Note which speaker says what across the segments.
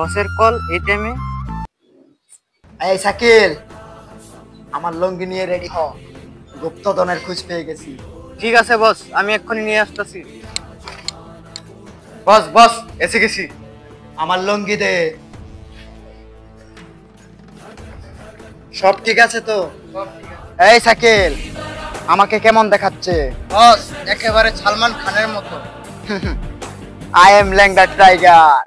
Speaker 1: বসের কল এই টাইমে।
Speaker 2: এই শাকিল, আমার লুঙ্গি নিয়ে রেডি হ, গুপ্তধনের খোঁজ পেয়ে গেছি।
Speaker 1: ঠিক আছে বস, আমি এক্ষুনি নিয়ে আসতেছি। বস বস, এসে গেছি।
Speaker 2: আমার লুঙ্গি দে। সব ঠিক আছে তো? এই শাকিল, আমাকে কেমন দেখাচ্ছে?
Speaker 1: বস একেবারে সালমান খানের মতো।
Speaker 2: আই এম ল্যাংডা টাইগার।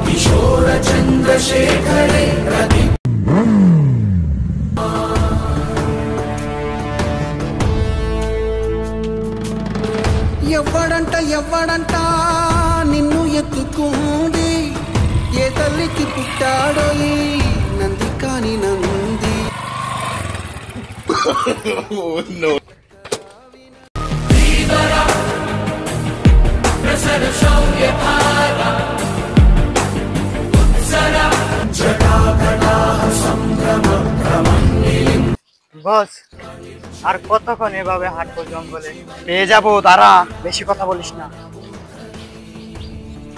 Speaker 3: किशोर चंद्रशेखरे ఎవ్వడంట నిన్ను ఎత్తుకుంది, ఏ తల్లికి పుట్టాడో ఈ నంది కాని నంది.
Speaker 1: বস আর কতক্ষণ এভাবে হাঁটবো জঙ্গলে?
Speaker 2: পেয়ে যাবো, দাঁড়া, বেশি কথা বলিস না।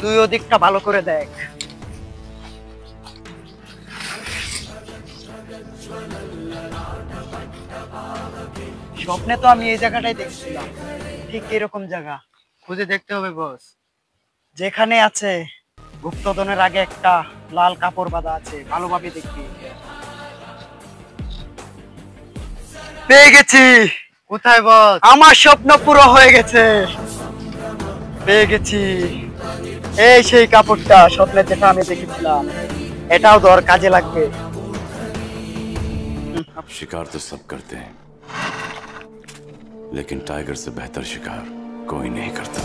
Speaker 1: তুই ওদিকটা ভালো করে দেখ।
Speaker 2: স্বপ্নে তো আমি এই জায়গাটাই দেখছিলাম,
Speaker 1: ঠিক এরকম জায়গা খুঁজে দেখতে হবে বস।
Speaker 2: যেখানে আছে গুপ্তধনের আগে একটা লাল কাপড় বাঁধা আছে, ভালোভাবে দেখবি। পেয়ে গেছি।
Speaker 1: কোথায় বস?
Speaker 2: আমার স্বপ্ন পুরো হয়ে গেছে, পেয়ে গেছি। এই সেই কাপড়টা, স্বপ্নে যেটা আমি দেখেছিলাম, এটাও ধর, কাজে লাগবে।
Speaker 4: शिकार तो सब करते हैं, लेकिन टाइगर से बेहतर शिकार कोई नहीं करता।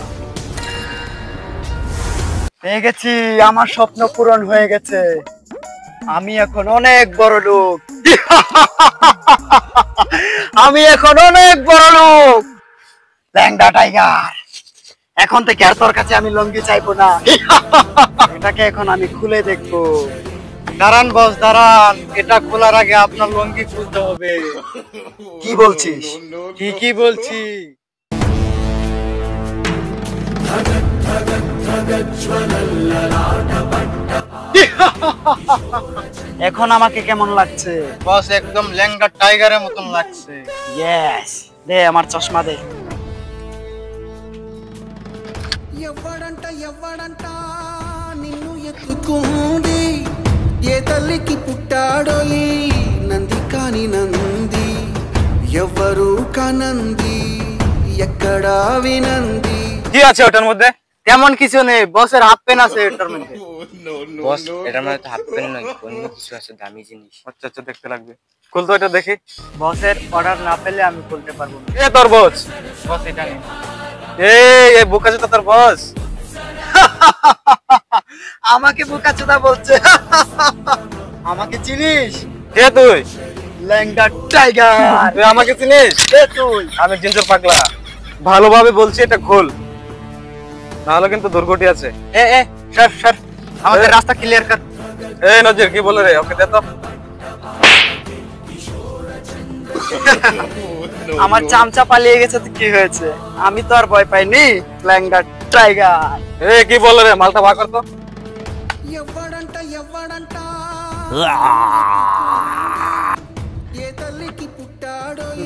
Speaker 2: পেয়ে গেছি, আমার স্বপ্ন পূরণ হয়ে গেছে। আমি এখন অনেক বড় লোক। আমি এখন অনেক বড় লোক, ল্যাংডা টাইগার। এখন থেকে আর তোর কাছে আমি লুঙ্গি চাইবো না। এটাকে এখন আমি খুলে দেখবো।
Speaker 1: দাঁড়ান বস দাঁড়ান, এটা খোলার আগে আপনার লুঙ্গি খুলতে হবে।
Speaker 2: কি বলছিস?
Speaker 1: ঠিকই বলছি।
Speaker 2: এখন আমাকে কেমন লাগছে?
Speaker 1: বস একদম ল্যাংডা টাইগারের মতন লাগছে।
Speaker 2: ইয়েস, দে আমার চশমা দে।
Speaker 3: ఎవ్వడంట నిన్ను ఎత్తుకుంది, ఏ తల్లికి పుట్టాడో ఈ నంది కాని నంది. ఎవ్వరు కానంది, ఎక్కడా వినంది.
Speaker 1: কি আছে ওটার মধ্যে? তেমন কিছু নেই, বসের হাফ পেন আছে এটার মধ্যে।
Speaker 5: বস এটার মধ্যে তো হাফ প্যান্ট নয়, অন্য কিছু আছে, দামি জিনিস।
Speaker 1: আচ্ছা আচ্ছা, দেখতে লাগবে। খুলতো এটা দেখি।
Speaker 2: বসের অর্ডার না পেলে আমি খুলতে পারবো না।
Speaker 1: এ তোর বস। বস এটা নেই। এই বোকাচোদা তোর বস।
Speaker 2: আমাকে বোকাচোদা বলছে। আমাকে চিনিস?
Speaker 1: কে তুই?
Speaker 2: ল্যাংডা টাইগার।
Speaker 1: তুই আমাকে চিনিস?
Speaker 2: কে তুই?
Speaker 1: আমি জিঞ্জর পাগলা। ভালোভাবে বলছি, এটা খোল, নাহলে কিন্তু দুর্ঘটি আছে। এ সর সর, আমাদের রাস্তা ক্লিয়ার কর। এই নজির কি বলে রে, ওকে দে তো।
Speaker 2: আমার চামচা পালিয়ে গেছে তো কি হয়েছে? আমি তো আর ভয় পাইনি, ল্যাংডা টাইগার।
Speaker 1: এ কি বলে রে, মালটা ভাগ কর তো।
Speaker 3: ఎవ్వడంట ఏ తల్లికి పుట్టాడో ఈ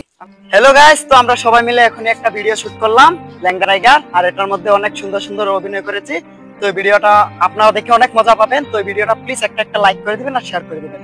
Speaker 2: হ্যালো গাইস, তো আমরা সবাই মিলে এখন একটা ভিডিও শুট করলাম ল্যাংডা টাইগার, আর এটার মধ্যে অনেক সুন্দর সুন্দর অভিনয় করেছি। তো এই ভিডিওটা আপনারা দেখে অনেক মজা পাবেন। তো এই ভিডিওটা প্লিজ একটা লাইক করে দিবেন আর শেয়ার করে দিবেন।